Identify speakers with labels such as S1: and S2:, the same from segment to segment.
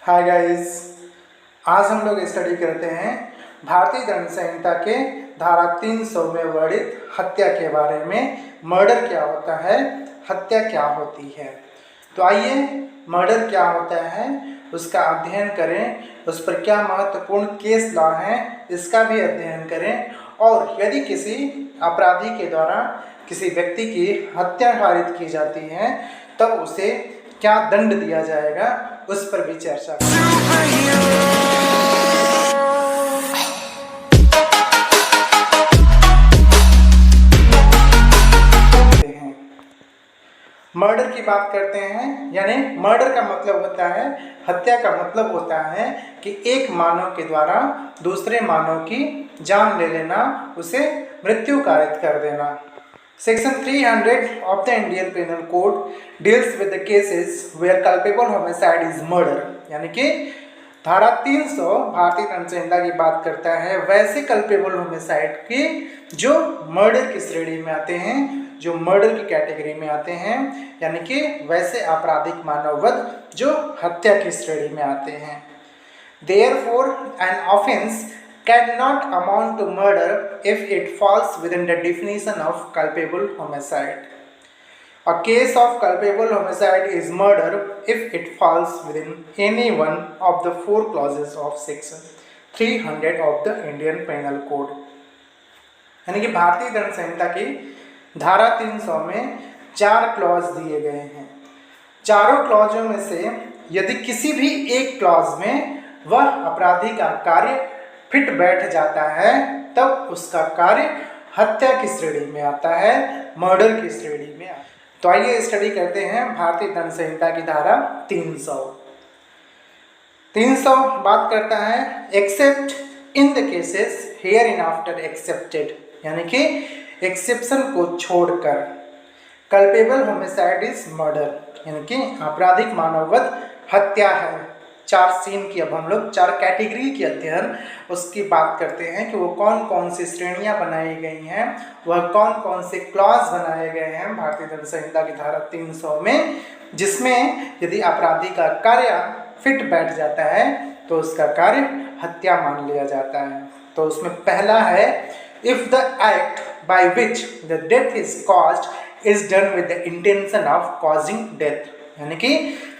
S1: Hi guys, आज हम लोग स्टडी करते हैं भारतीय दंड संहिता के धारा 300 में वर्णित हत्या के बारे में। मर्डर क्या होता है, हत्या क्या होती है। तो आइए मर्डर क्या होता है उसका अध्ययन करें, उस पर क्या महत्वपूर्ण केस लॉ है इसका भी अध्ययन करें, और यदि किसी अपराधी के द्वारा किसी व्यक्ति की हत्या कारित की जाती है तब उसे क्या दंड दिया जाएगा उस पर भी चर्चा करें। मर्डर की बात करते हैं, यानी मर्डर का मतलब होता है, हत्या का मतलब होता है कि एक मानव के द्वारा दूसरे मानव की जान ले लेना, उसे मृत्यु कारित कर देना। Section 300 of the Indian Penal Code deals with the cases where culpable homicide is murder, यानी कि धारा 300 भारतीय दंड संहिता की बात करता है वैसे कल्पेबल होमिसाइड की जो मर्डर की श्रेणी में आते हैं, जो मर्डर की कैटेगरी में आते हैं, यानी कि वैसे आपराधिक मानववध जो हत्या की श्रेणी में आते हैं। Therefore, an offense cannot amount to murder if it falls within the definition of culpable homicide. A case of culpable homicide is murder if it falls within any one of the four clauses of section 300 of the Indian Penal Code. यानी कि भारतीय दंड संहिता की धारा 300 में 4 clause दिए गए हैं। चारों क्लॉजों में से यदि किसी भी एक क्लॉज में वह अपराधी का कार्य फिट बैठ जाता है तब उसका कार्य हत्या की श्रेणी में आता है, मर्डर की श्रेणी में आता है। तो आइए स्टडी करते हैं भारतीय दंड संहिता की धारा 300 बात करता है accept in the cases here in after accepted, यानी कि एक्सेप्शन को छोड़कर कल्पेबल होमिसाइड इज मर्डर, यानी कि आपराधिक मानववध हत्या है। 4 सीन की अब हम लोग 4 कैटेगरी की अध्ययन उसकी बात करते हैं कि वो कौन कौन सी श्रेणियां बनाई गई हैं, वह कौन कौन से क्लॉज बनाए गए हैं भारतीय दंड संहिता की धारा 300 में, जिसमें यदि अपराधी का कार्य फिट बैठ जाता है तो उसका कार्य हत्या मान लिया जाता है। तो उसमें पहला है if the act by which the death is caused is done with the intention of causing death, यानी कि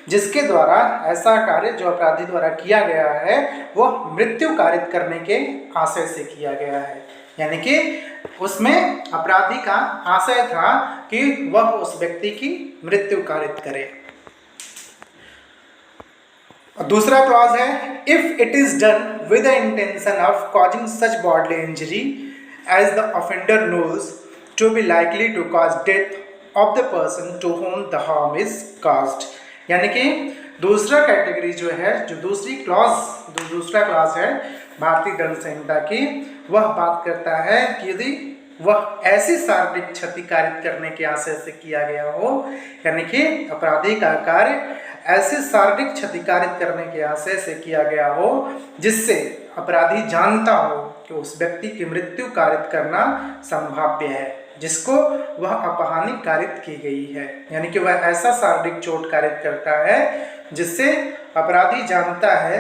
S1: जिसके द्वारा ऐसा कार्य जो अपराधी द्वारा किया गया है वह मृत्यु कारित करने के आशय से किया गया है, यानी कि उसमें अपराधी का आशय था कि वह उस व्यक्ति की मृत्यु कारित करे। दूसरा क्लॉज है if it is done with the intention of causing such bodily injury as the offender knows to be likely to cause death of the person to whom the harm is caused, यानी कि दूसरा category जो है, जो दूसरा clause है भारतीय दंड संहिता की, वह बात करता है कि यदि वह ऐसी शारीरिक क्षति कारित करने के आशय से किया गया हो, यानी कि अपराधी का कार्य ऐसे शारीरिक क्षति कारित करने के आशय से किया गया हो जिससे अपराधी जानता हो कि उस व्यक्ति की मृत्यु कारित करना संभाव्य है, जिसको वह अपहानि कारित की गई है, यानी कि वह ऐसा शारीरिक चोट कारित करता है जिससे अपराधी जानता है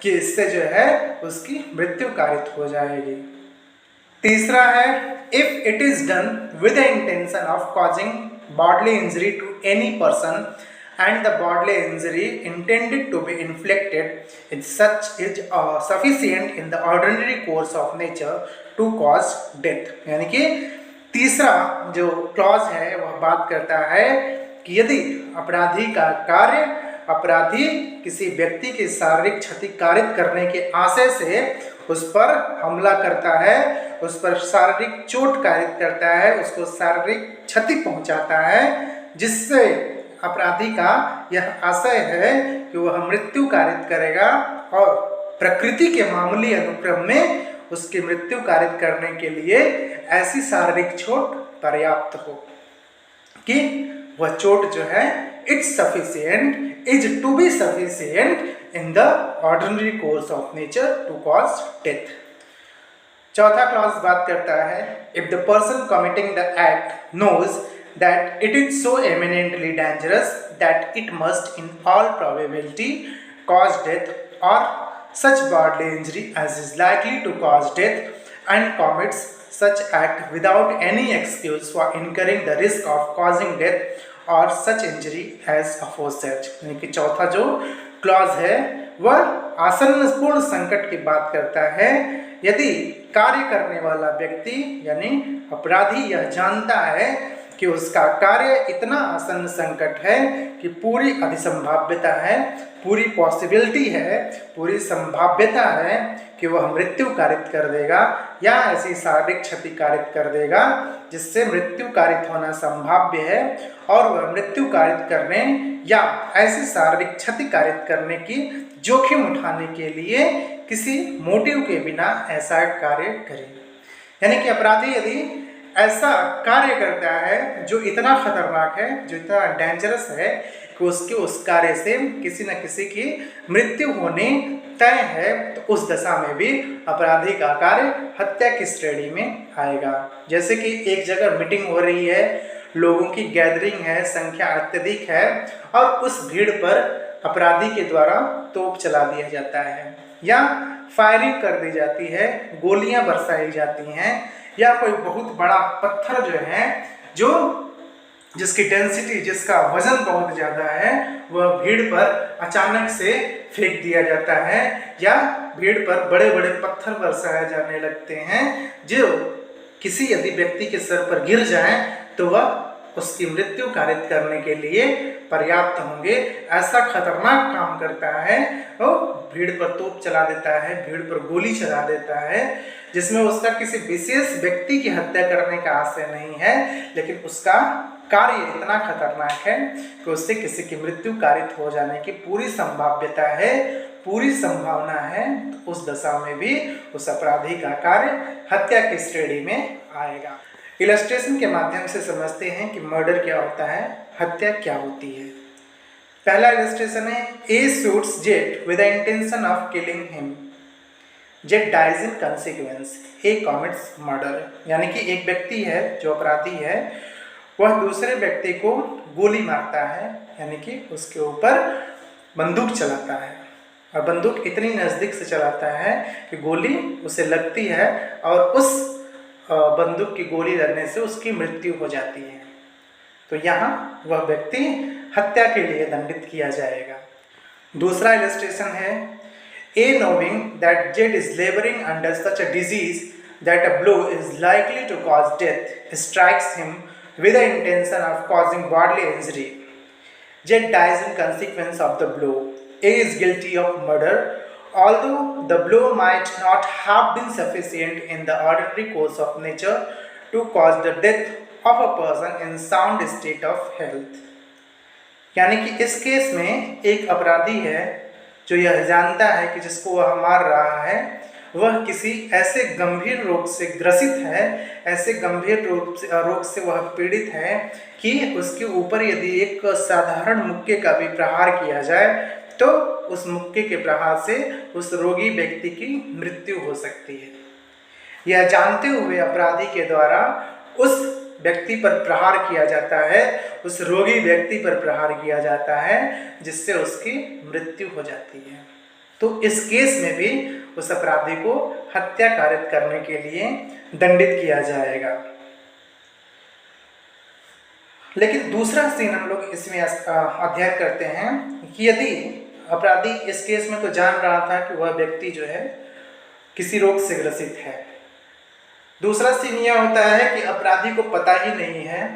S1: कि इससे जो है उसकी मृत्यु कारित हो जाएगी। तीसरा है if it is done with the intention of causing bodily injury to any person and the bodily injury intended to be inflicted is sufficient in the ordinary course of nature to cause death, यानी कि तीसरा जो clause है वह बात करता है कि यदि अपराधी का कार्य अपराधी किसी व्यक्ति की शारीरिक क्षति कारित करने के आशय से उस पर हमला करता है, उस पर शारीरिक चोट कारित करता है, उसको शारीरिक क्षति पहुंचाता है, जिससे अपराधी का यह आशय है कि वह मृत्यु कारित करेगा और प्रकृति के मामूली अनुक्रम में उसकी मृत्यु कारित करने के लिए ऐसी शारीरिक चोट पर्याप्त हो कि वह चोट जो है is to be sufficient in the ordinary course of nature to cause death. चौथा क्लॉज बात करता है if the person committing the act knows that it is so eminently dangerous that it must in all probability cause death or such bodily injury as is likely to cause death and commits such act without any excuse for incurring the risk of causing death or such injury as aforesaid। यानी कि चौथा जो clause है वह आसन्नपूर्ण संकट की बात करता है। यदि कार्य करने वाला व्यक्ति यानी अपराधी यह जानता है कि उसका कार्य इतना आसन्न संकट है कि पूरी अधिसंभाव्यता है, पूरी पॉसिबिलिटी है, पूरी संभाव्यता है कि वह मृत्यु कारित कर देगा या ऐसी शारीरिक क्षति कारित कर देगा जिससे मृत्यु कारित होना संभाव्य है, और वह मृत्यु कारित करने या ऐसी शारीरिक क्षति कारित करने की जोखिम उठाने के लिए किसी मोटिव के बिना ऐसा कार्य करे। यानी कि अपराधी यदि ऐसा कार्य करता है जो इतना खतरनाक है, जो इतना डेंजरस है कि उसके उस कार्य से किसी न किसी की मृत्यु होने तय है, तो उस दशा में भी अपराधी का कार्य हत्या की श्रेणी में आएगा। जैसे कि एक जगह मीटिंग हो रही है, लोगों की गैदरिंग है, संख्या अत्यधिक है और उस भीड़ पर अपराधी के द्वारा तोप चला दिया जाता है या फायरिंग कर दी जाती है, गोलियां बरसाई जाती हैं, या कोई बहुत बड़ा पत्थर जो है जो जिसकी डेंसिटी, जिसका वजन बहुत ज़्यादा है, वह भीड़ पर अचानक से फेंक दिया जाता है या भीड़ पर बड़े बड़े पत्थर बरसाए जाने लगते हैं जो किसी यदि व्यक्ति के सर पर गिर जाए तो वह उसकी मृत्यु कारित करने के लिए पर्याप्त होंगे। ऐसा खतरनाक काम करता है, वो भीड़ पर तोप चला देता है, भीड़ पर गोली चला देता है, जिसमें उसका किसी विशेष व्यक्ति की हत्या करने का आशय नहीं है, लेकिन उसका कार्य इतना खतरनाक है कि उससे किसी की मृत्यु कारित हो जाने की पूरी संभाव्यता है, पूरी संभावना है। तो उस दशा में भी उस अपराधी का कार्य हत्या की श्रेणी में आएगा। इलस्ट्रेशन के माध्यम से समझते हैं कि मर्डर क्या होता है, हत्या क्या होती है। पहला इलस्ट्रेशन है, A shoots Z with the intention of killing him, Z dies in consequence, A commits murder. यानी कि एक व्यक्ति है जो अपराधी है, वह दूसरे व्यक्ति को गोली मारता है, यानी कि उसके ऊपर बंदूक चलाता है और बंदूक इतनी नज़दीक से चलाता है कि गोली उसे लगती है और उस बंदूक की गोली लगने से उसकी मृत्यु हो जाती है। तो यहाँ वह व्यक्ति हत्या के लिए दंडित किया जाएगा। दूसरा इलस्ट्रेशन है, A knowing that Z is labouring under such a disease that a blow is likely to cause death strikes him with the intention of causing bodily injury. Jet dies in consequence of the blow. A is guilty of murder, although the blow might not have been sufficient in the ordinary course of nature to cause the death of a person in sound state of health. यानी कि इस case में एक अपराधी है जो यह जानता है कि जिसको वह मार रहा है वह किसी ऐसे गंभीर रोग से ग्रसित है, ऐसे गंभीर रोग से वह पीड़ित है कि उसके ऊपर यदि एक साधारण मुक्के का भी प्रहार किया जाए तो उस मुक्के के प्रहार से उस रोगी व्यक्ति की मृत्यु हो सकती है। यह जानते हुए अपराधी के द्वारा उस व्यक्ति पर प्रहार किया जाता है, उस रोगी व्यक्ति पर प्रहार किया जाता है जिससे उसकी मृत्यु हो जाती है। तो इस केस में भी उस अपराधी को हत्या कारित करने के लिए दंडित किया जाएगा। लेकिन दूसरा सीन हम लोग इसमें अध्ययन करते हैं कि यदि अपराधी इस केस में तो जान रहा था कि वह व्यक्ति जो है किसी रोग से ग्रसित है। दूसरा सीन यह होता है कि अपराधी को पता ही नहीं है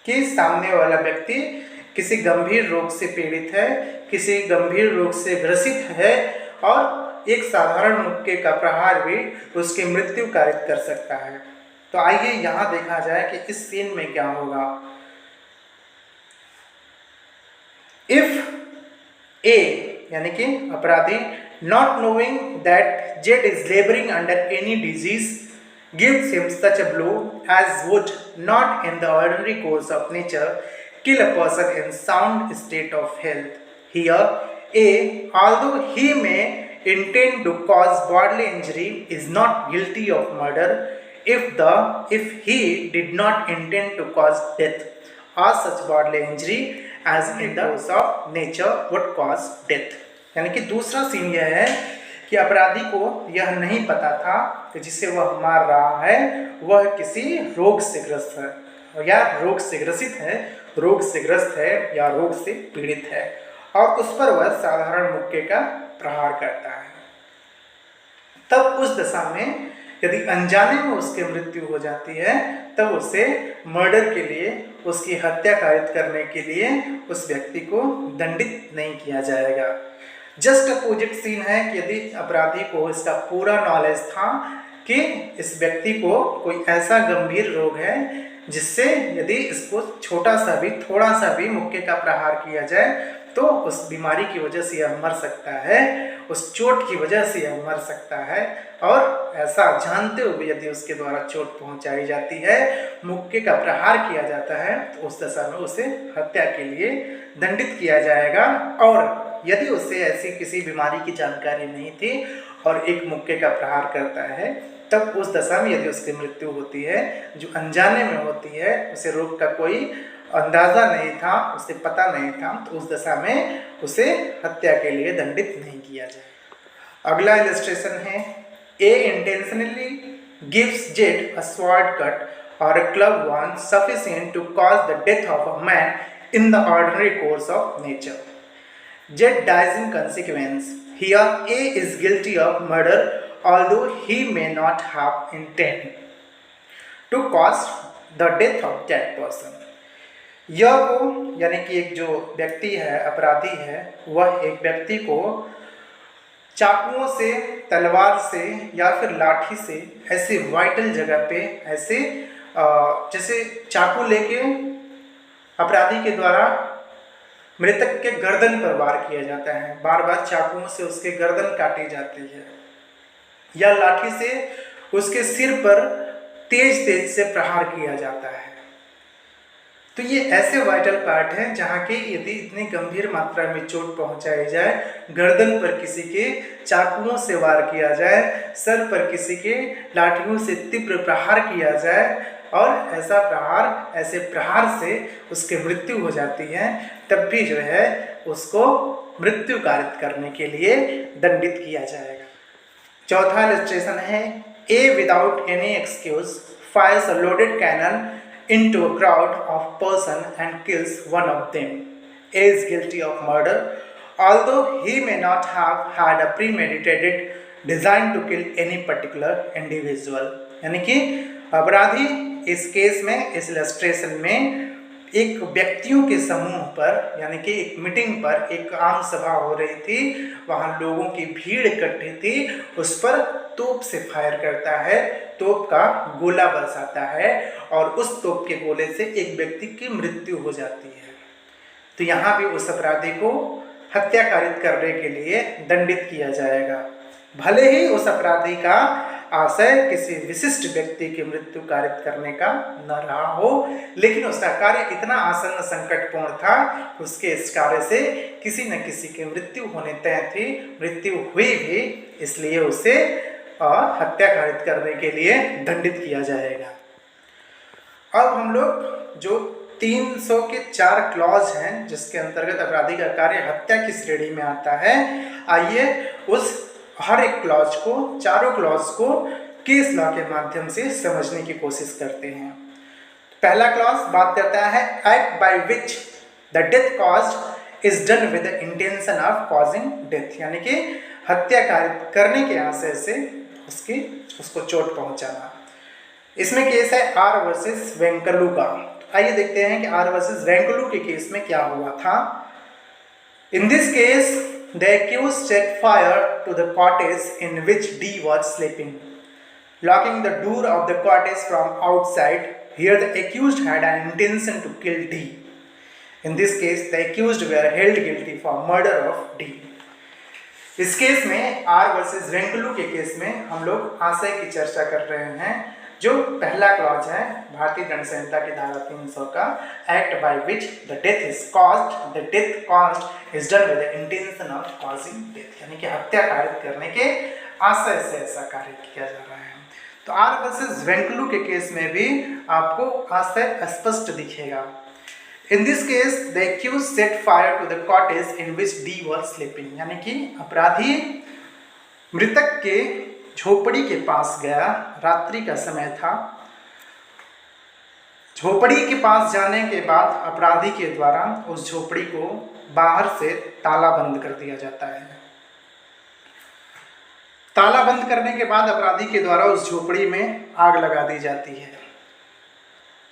S1: कि सामने वाला व्यक्ति किसी गंभीर रोग से पीड़ित है, किसी गंभीर रोग से ग्रसित है और एक साधारण मुक्के का प्रहार भी उसकी मृत्यु कारित कर सकता है। तो आइए यहाँ देखा जाए कि इस सीन में क्या होगा। इफ ए यानी कि अपराधी not knowing that Z is labouring under any disease gives him such a blow as would not in the ordinary course of nature kill a person in sound state of health. Here, A, although he may intend to cause bodily injury, is not guilty of murder if he did not intend to cause death or such bodily injury as in the course of nature would cause death. यानी कि दूसरा scene यह है कि अपराधी को यह नहीं पता था कि जिसे वह मार रहा है वह किसी रोग से ग्रस्त है या रोग से ग्रस्त है या रोग से पीड़ित है, और उस पर वह साधारण मुक्के का प्रहार करता है। तब उस दशा में यदि अनजाने में उसकी मृत्यु हो जाती है तब उसे मर्डर के लिए, उसकी हत्या कारित करने के लिए उस व्यक्ति को दंडित नहीं किया जाएगा। जस्ट अपोजिट सीन है कि यदि अपराधी को इसका पूरा नॉलेज था कि इस व्यक्ति को कोई ऐसा गंभीर रोग है जिससे यदि इसको थोड़ा सा भी मुक्के का प्रहार किया जाए तो उस बीमारी की वजह से यह मर सकता है, उस चोट की वजह से यह मर सकता है, और ऐसा जानते हुए यदि उसके द्वारा चोट पहुंचाई जाती है, मुक्के का प्रहार किया जाता है, तो उस दशा में उसे हत्या के लिए दंडित किया जाएगा। और यदि उसे ऐसी किसी बीमारी की जानकारी नहीं थी और एक मुक्के का प्रहार करता है, तब उस दशा में यदि उसकी मृत्यु होती है जो अनजाने में होती है, उसे रोग का कोई अंदाजा नहीं था, उसे पता नहीं था, तो उस दशा में उसे हत्या के लिए दंडित नहीं किया जाए। अगला इलस्ट्रेशन है, A intentionally gives Z a sword cut और a club wound sufficient to cause the death of a man in the ordinary course of nature. Z dies in consequence. Here A is guilty of murder although he may not have intent to cause the death of that person. यह वो यानी कि एक जो व्यक्ति है, अपराधी है, वह एक व्यक्ति को चाकुओं से, तलवार से या फिर लाठी से ऐसे वाइटल जगह पे ऐसे जैसे चाकू लेके अपराधी के द्वारा मृतक के गर्दन पर वार किया जाता है, बार बार चाकुओं से उसके गर्दन काटी जाती है, या लाठी से उसके सिर पर तेज से प्रहार किया जाता है। तो ये ऐसे वाइटल पार्ट हैं जहाँ के यदि इतनी गंभीर मात्रा में चोट पहुँचाई जाए, गर्दन पर किसी के चाकुओं से वार किया जाए, सर पर किसी के लाठियों से तीव्र प्रहार किया जाए और ऐसे प्रहार से उसकी मृत्यु हो जाती है, तब भी जो है उसको मृत्यु कारित करने के लिए दंडित किया जाएगा। चौथा इलस्ट्रेशन है, A without any excuse fires a loaded cannon into a crowd of person and kills one of them. A is guilty of murder although he may not have had a premeditated design to kill any particular individual. यानी कि अपराधी इस case में, इस illustration में एक व्यक्तियों के समूह पर, यानी कि एक मीटिंग पर, एक आम सभा हो रही थी, वहाँ लोगों की भीड़ इकट्ठी थी, उस पर तोप से फायर करता है, तोप का गोला बरसाता है और उस तोप के गोले से एक व्यक्ति की मृत्यु हो जाती है। तो यहाँ भी उस अपराधी को हत्या कारित करने के लिए दंडित किया जाएगा। भले ही उस अपराधी का आशय किसी विशिष्ट व्यक्ति की मृत्यु कारित करने का न रहा हो, लेकिन उसका कार्य इतना आसन्न संकटपूर्ण था, उसके इस कार्य से किसी न किसी की मृत्यु होने तय थी, मृत्यु हुई भी, इसलिए उसे हत्या कारित करने के लिए दंडित किया जाएगा। अब हम लोग जो 300 के 4 क्लॉज हैं जिसके अंतर्गत अपराधी का कार्य हत्या की श्रेणी में आता है, आइए उस हर एक क्लॉज को, चारों क्लॉज को केस लॉ के माध्यम से समझने की कोशिश करते हैं। पहला क्लॉज बात करता है, act by which the death caused is done with the intention of causing death, यानी कि हत्या कारित करने के आशय से उसको चोट पहुंचाना। इसमें केस है आर वर्सेस वेंकलू का। आइए देखते हैं कि आर वर्सेस वेंकलू के केस में क्या हुआ था। In this case the accused set fire to the cottage in which D was sleeping, locking the door of the cottage from outside. Here the accused had an intention to kill D. In this case, the accused were held guilty for murder of D. इस case में R versus वेंकलू के case में हम लोग आशय की चर्चा कर रहे हैं। जो पहला क्लॉज है भारतीय दंड संहिता की धारा 300 का, act by which the death is caused, the death caused is done with the intention of causing death, यानी कि हत्या कारित करने के आशय से ऐसा कार्य किया जा रहा है। तो आर वर्सेस वेंकलू के केस में भी आपको आशय स्पष्ट दिखेगा। In this case the accused set fire to the cottage in which D was sleeping, यानी कि अपराधी मृतक के झोपड़ी के पास गया, रात्रि का समय था। झोपड़ी के पास जाने के बाद अपराधी के द्वारा उस झोपड़ी को बाहर से ताला बंद कर दिया जाता है। ताला बंद करने के बाद अपराधी के द्वारा उस झोपड़ी में आग लगा दी जाती है।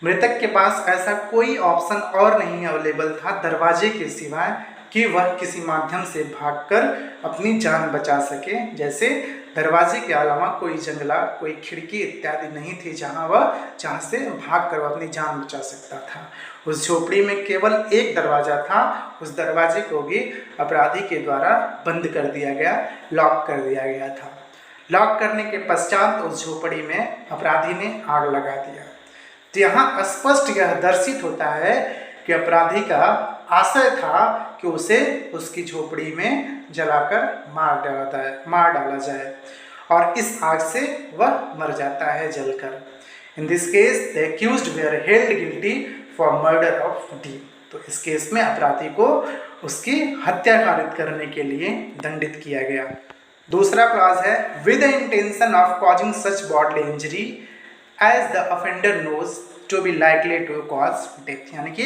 S1: मृतक के पास ऐसा कोई ऑप्शन और नहीं अवेलेबल था दरवाजे के सिवाय कि वह किसी माध्यम से भागकर अपनी जान बचा सके। जैसे दरवाजे के अलावा कोई जंगला, कोई खिड़की इत्यादि नहीं थी जहाँ से भागकर वह अपनी जान बचा सकता था। उस झोपड़ी में केवल एक दरवाज़ा था, उस दरवाजे को भी अपराधी के द्वारा बंद कर दिया गया, लॉक कर दिया गया था। लॉक करने के पश्चात उस झोपड़ी में अपराधी ने आग लगा दिया। तो यहाँ स्पष्ट यह दर्शित होता है कि अपराधी का आशय था कि उसे उसकी झोपड़ी में जलाकर मार डाला जाए और इस आग से वह मर जाता है जलकर। इन this case the accused where held guilty for murder of D. तो इस केस में अपराधी को उसकी हत्या कारित करने के लिए दंडित किया गया। दूसरा क्लॉज है with the intention of causing such bodily injury as the offender knows to be likely to cause death, यानी कि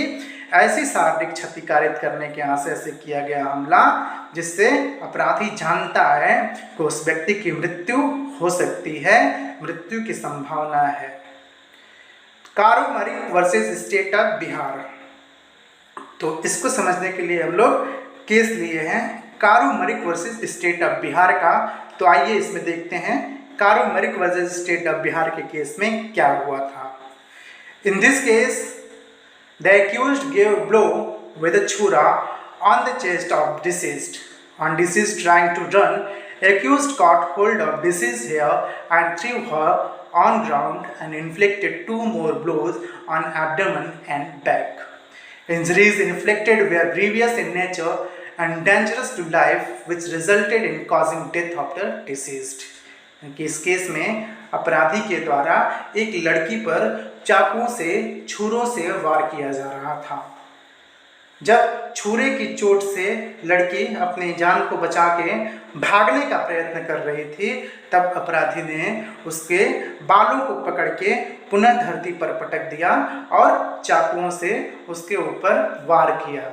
S1: ऐसी शारीरिक क्षति कारित करने के आशय से किया गया हमला जिससे अपराधी जानता है कि उस व्यक्ति की मृत्यु हो सकती है, मृत्यु की संभावना है। कारूमरी वर्सेस स्टेट ऑफ बिहार, तो इसको समझने के लिए हम लोग केस लिए हैं कारूमरिक वर्सेस स्टेट ऑफ बिहार का। तो आइए इसमें देखते हैं कारूमरिक वर्सेस स्टेट ऑफ बिहार के केस में क्या हुआ था। In this case, the accused gave a blow with a chura on the chest of deceased. On deceased trying to run, accused caught hold of deceased hair and threw her on ground and inflicted 2 more blows on abdomen and back. Injuries inflicted were grievous in nature and dangerous to life, which resulted in causing death of the deceased. इस case में अपराधी के द्वारा एक लड़की पर चाकू से, छुरों से वार किया जा रहा था। जब छुरे की चोट से लड़की अपनी जान को बचा के भागने का प्रयत्न कर रही थी, तब अपराधी ने उसके बालों को पकड़ के पुनः धरती पर पटक दिया और चाकुओं से उसके ऊपर वार किया।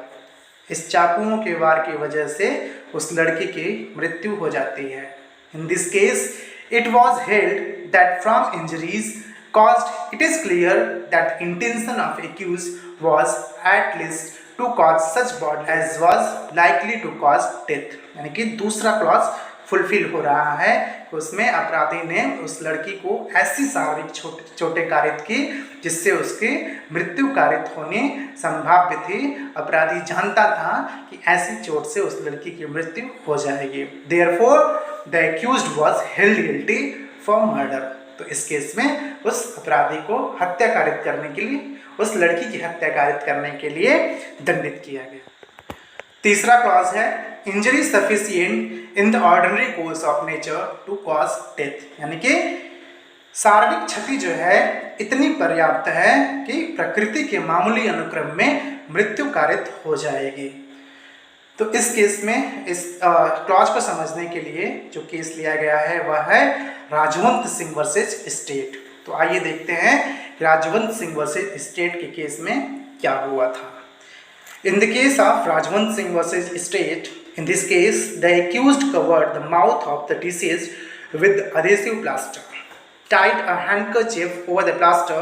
S1: इस चाकुओं के वार की वजह से उस लड़की की मृत्यु हो जाती है। In this case, it was held that from injuries caused, it is clear that intention of accused was at least to cause such body as was likely to cause death। यानी कि दूसरा क्लॉज फुलफिल हो रहा है, उसमें अपराधी ने उस लड़की को ऐसी शारीरिक चोटें कारित की जिससे उसकी मृत्यु कारित होनी संभाव्य थी। अपराधी जानता था कि ऐसी चोट से उस लड़की की मृत्यु हो जाएगी। Therefore, the accused was held guilty for murder। तो इस केस में उस अपराधी को हत्या कारित करने के लिए, उस लड़की की हत्या कारित करने के लिए दंडित किया गया। तीसरा क्लॉज है injury sufficient in the ordinary course of nature to cause death, यानी कि शारीरिक क्षति जो है इतनी पर्याप्त है कि प्रकृति के मामूली अनुक्रम में मृत्यु कारित हो जाएगी। तो इस केस में इस क्लॉज को समझने के लिए जो केस लिया गया है वह है राजवंत सिंह वर्सेस स्टेट। तो आइए देखते हैं राजवंत सिंह वर्सेस स्टेट के केस में क्या हुआ था। In the case of Rajwant Singh versus State, in this case, the accused covered the mouth of the deceased with adhesive plaster, tied a handkerchief over the plaster,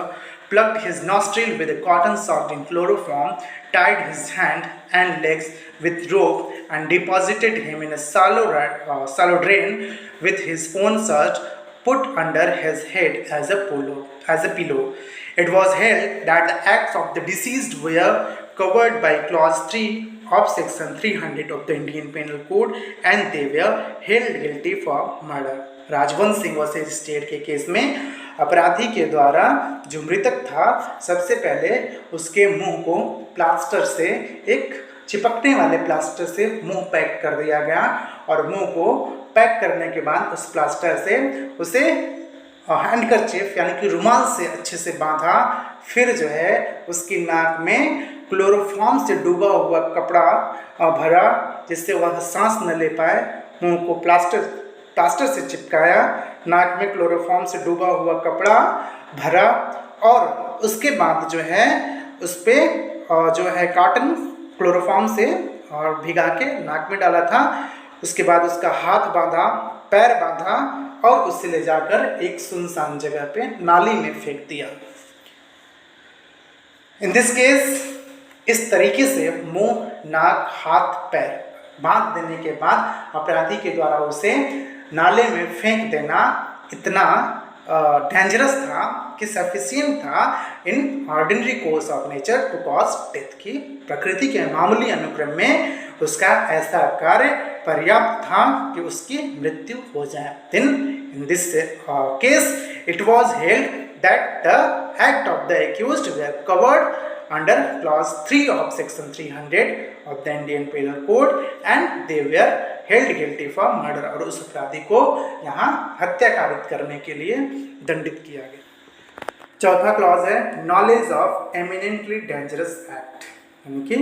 S1: plugged his nostril with a cotton socked in chloroform, tied his hand and legs with rope, and deposited him in a shallow drain with his own shirt put under his head as a pillow. It was held that the acts of the deceased were covered by clause 3 of section 300 of the Indian Penal Code and they were held guilty for murder। Rajwant Singh versus state के case में अपराधी के द्वारा जो मृतक था, सबसे पहले उसके मुंह को प्लास्टर से, एक चिपकने वाले प्लास्टर से मुंह पैक कर दिया गया और मुंह को पैक करने के बाद उस प्लास्टर से उसे हैंडकरचीफ यानी कि रुमाल से अच्छे से बांधा। फिर जो है उसकी नाक में क्लोरोफॉर्म से डूबा हुआ कपड़ा भरा जिससे वह सांस न ले पाए, मुंह को प्लास्टर से चिपकाया, नाक में क्लोरोफॉर्म से डूबा हुआ कपड़ा भरा और उसके बाद जो है उस पर जो है कॉटन क्लोरोफॉर्म से और भिगा के नाक में डाला था। उसके बाद उसका हाथ बांधा, पैर बांधा और उसे ले जाकर एक सुनसान जगह पे नाली में फेंक दिया। इन दिस केस इस तरीके से मुंह, नाक, हाथ, पैर बांध देने के बाद अपराधी के द्वारा उसे नाले में फेंक देना इतना डेंजरस था कि सफिशिएंट था in ordinary course of nature to cause death, की प्रकृति के मामूली अनुक्रम में उसका ऐसा कार्य पर्याप्त था कि उसकी मृत्यु हो जाए। Then in this case it was held that the act of the accused were covered under clause 3 of section 300 of the Indian Penal Code and they were held guilty for murder, और उस अपराधी को यहाँ हत्या कारित करने के लिए दंडित किया गया। चौथा क्लॉज है knowledge of eminently dangerous act, यानी कि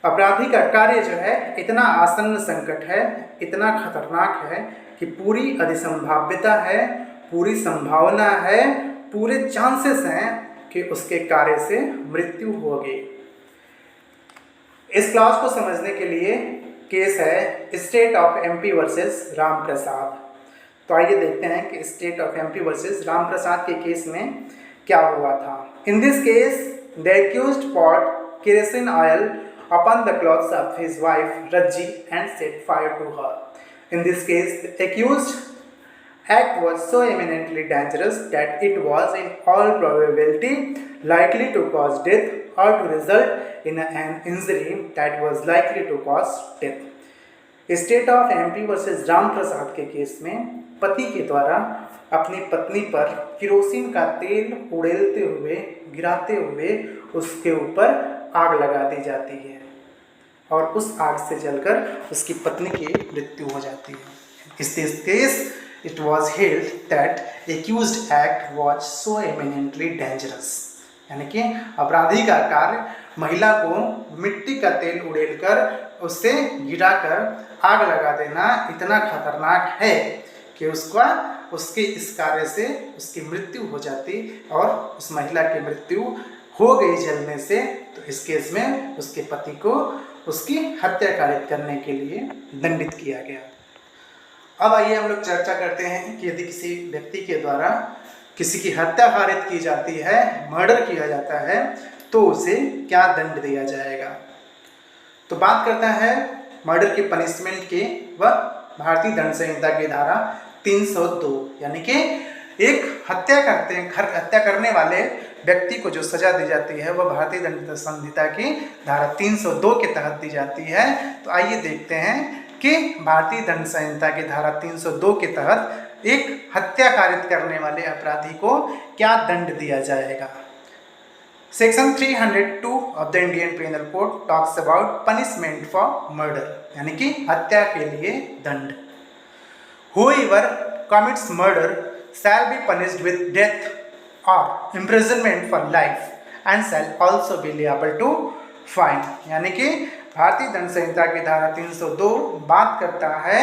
S1: अपराधी का कार्य जो है इतना आसन्न संकट है, इतना खतरनाक है कि पूरी अधिसंभाव्यता है, पूरी संभावना है, पूरे चांसेस हैं कि उसके कार्य से मृत्यु होगी। इस क्लॉज को समझने के लिए केस है state of MP versus Ram Prasad. तो आइए देखते हैं कि state of MP versus Ram Prasad के केस में क्या हुआ था। In this case the accused poured kerosene oil upon the clothes of his wife Rajji and set fire to her. In this case the accused act was so eminently dangerous that it was in all probability likely to cause death or to result in an injury that was likely to cause death. State of MP versus Ram Prasad के case में पति के द्वारा अपनी पत्नी पर kerosene का तेल उड़ेलते हुए, गिराते हुए उसके ऊपर आग लगा दी जाती है और उस आग से जलकर उसकी पत्नी की मृत्यु हो जाती है। इस case it was held that accused act was so eminently dangerous, यानी कि अपराधी का कार्य महिला को मिट्टी का तेल उड़ेलकर उससे गिराकर आग लगा देना इतना खतरनाक है कि उसके इस कार्य से उसकी मृत्यु हो जाती और उस महिला की मृत्यु हो गई जलने से। तो इस केस में उसके पति को उसकी हत्या कारित करने के लिए दंडित किया गया। अब आइए हम लोग चर्चा करते हैं कि यदि किसी व्यक्ति के द्वारा किसी की हत्या कारित की जाती है, मर्डर किया जाता है, तो उसे क्या दंड दिया जाएगा। तो बात करता है मर्डर की पनिशमेंट की, वह भारतीय दंड संहिता की धारा 302, यानी कि एक हत्या करने वाले व्यक्ति को जो सजा दी जाती है वह भारतीय दंड संहिता की धारा 302 के तहत दी जाती है। तो आइए देखते हैं कि भारतीय दंड संहिता की धारा 302 के तहत एक हत्या कारित करने वाले अपराधी को क्या दंड दिया जाएगा। Section 302 of the Indian penal code talks about punishment for murder, यानी कि हत्या के लिए दंड। Whoever commits murder shall be punished with death or imprisonment for life and shall also be liable to fine, यानी कि भारतीय दंड संहिता की धारा 302 बात करता है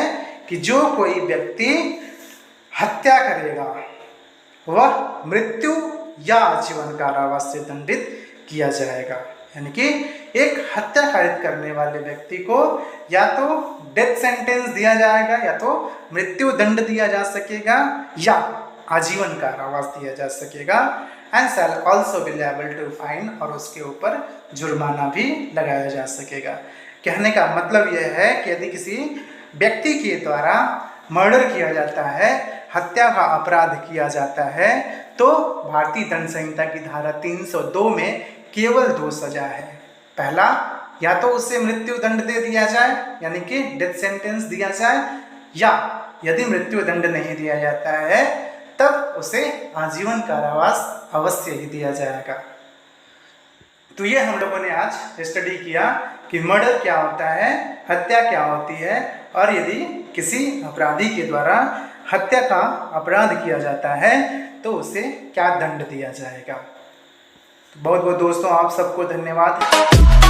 S1: कि जो कोई व्यक्ति हत्या करेगा वह मृत्यु या आजीवन कारावास से दंडित किया जाएगा। यानी कि एक हत्या कारित करने वाले व्यक्ति को या तो डेथ सेंटेंस दिया जाएगा या तो मृत्यु दंड दिया जा सकेगा या आजीवन कारावास दिया जा सकेगा। And shall also be liable to fine, और उसके ऊपर जुर्माना भी लगाया जा सकेगा। कहने का मतलब यह है कि यदि किसी व्यक्ति के द्वारा मर्डर किया जाता है, हत्या का अपराध किया जाता है, तो भारतीय दंड संहिता की धारा 302 में केवल 2 सजा है। पहला, या तो उसे मृत्यु दंड दे दिया जाए यानी कि डेथ सेंटेंस दिया जाए, या यदि मृत्यु दंड नहीं दिया जाता है तब उसे आजीवन कारावास अवश्य ही दिया जाएगा। तो ये हम लोगों ने आज स्टडी किया कि मर्डर क्या होता है, हत्या क्या होती है, और यदि किसी अपराधी के द्वारा हत्या का अपराध किया जाता है तो उसे क्या दंड दिया जाएगा। बहुत बहुत दोस्तों आप सबको धन्यवाद।